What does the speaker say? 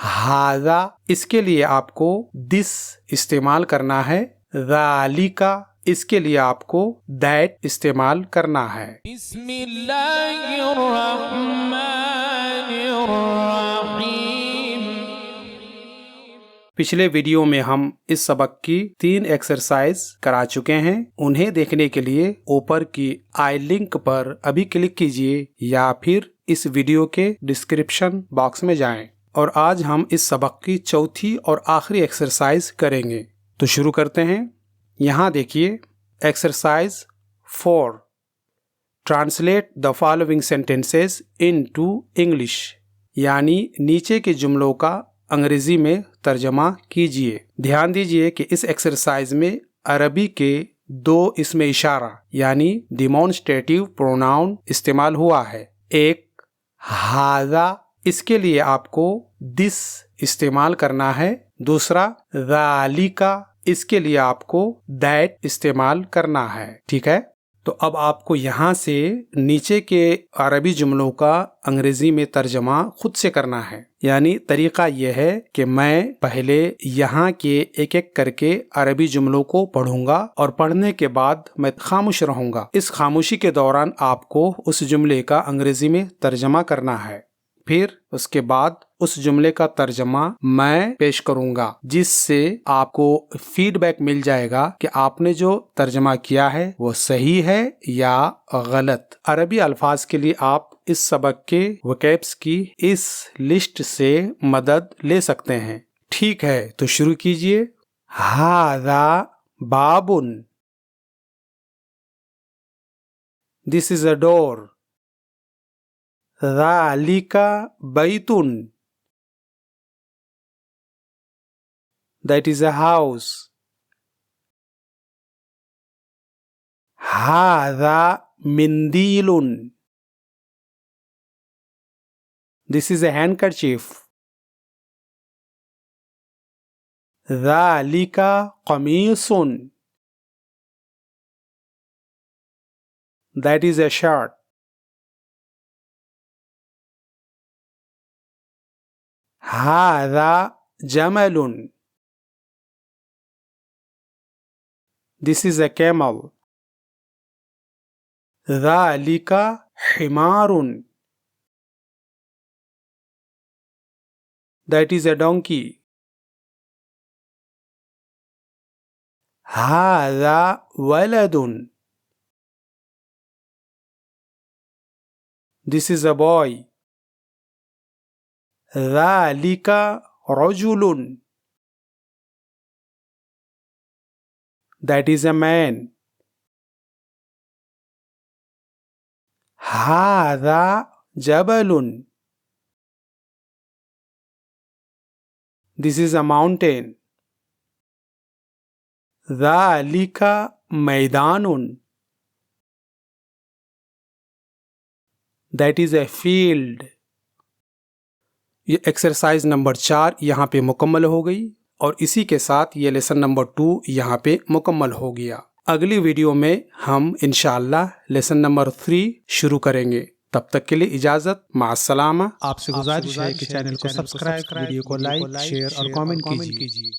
हाजा, इसके लिए आपको दिस इस्तेमाल करना है। ज़ालिका, इसके लिए आपको दैट इस्तेमाल करना है। पिछले वीडियो में हम इस सबक की 3 एक्सरसाइज करा चुके हैं। उन्हें देखने के लिए ऊपर की आई लिंक पर अभी क्लिक कीजिए या फिर इस वीडियो के डिस्क्रिप्शन बॉक्स में जाएं। और आज हम इस सबक की चौथी और आखिरी एक्सरसाइज करेंगे। तो शुरू करते हैं। यहाँ देखिए exercise 4, translate the following sentences into English, यानी नीचे के जुमलों का अंग्रेजी में तर्जमा कीजिए। ध्यान दीजिए कि इस एक्सरसाइज में अरबी के 2 इसमें इशारा यानी डिमॉन्स्ट्रेटिव प्रोनाउन इस्तेमाल हुआ है। एक हाजा, इसके लिए आपको दिस इस्तेमाल करना है। दूसरा ज़ालिका, इसके लिए आपको दैट इस्तेमाल करना है। ठीक है, तो अब आपको यहाँ से नीचे के अरबी जुमलों का अंग्रेजी में तर्जमा खुद से करना है। यानी तरीका यह है कि मैं पहले यहाँ के एक एक करके अरबी जुमलों को पढ़ूंगा और पढ़ने के बाद मैं खामोश रहूंगा। इस खामोशी के दौरान आपको उस जुमले का अंग्रेजी में तर्जमा करना है। फिर उसके बाद उस जुमले का तर्जमा मैं पेश करूंगा, जिससे आपको फीडबैक मिल जाएगा कि आपने जो तर्जमा किया है वो सही है या गलत। अरबी अल्फाज के लिए आप इस सबक के वोकैब्स की इस लिस्ट से मदद ले सकते हैं। ठीक है, तो शुरू कीजिए। हाज़ा बाबुन, दिस इज अ डोर। ज़ालिका बैतुन, that is a house. हाज़ा मिंदीलुन, this is a handkerchief. ज़ालिका क़मीसून, that is a shirt. हाज़ा जमलुन, this is a camel. ज़ालिका हिमारुन, that is a donkey. हाज़ा वलदुन, this is a boy. ज़ालिका रजुलुन, that is a man. हाज़ा जबलुन, this is a mountain. ज़ालिका मैदानुन, that is a field. ये एक्सरसाइज नंबर 4 यहाँ पे मुकम्मल हो गई और इसी के साथ ये लेसन नंबर 2 यहाँ पे मुकम्मल हो गया। अगली वीडियो में हम इंशाअल्लाह लेसन नंबर 3 शुरू करेंगे। तब तक के लिए इजाजत, माअस्सलामा। आपसे गुजारिश है कि चैनल को सब्सक्राइब, वीडियो को लाइक, शेयर और कमेंट कीजिए।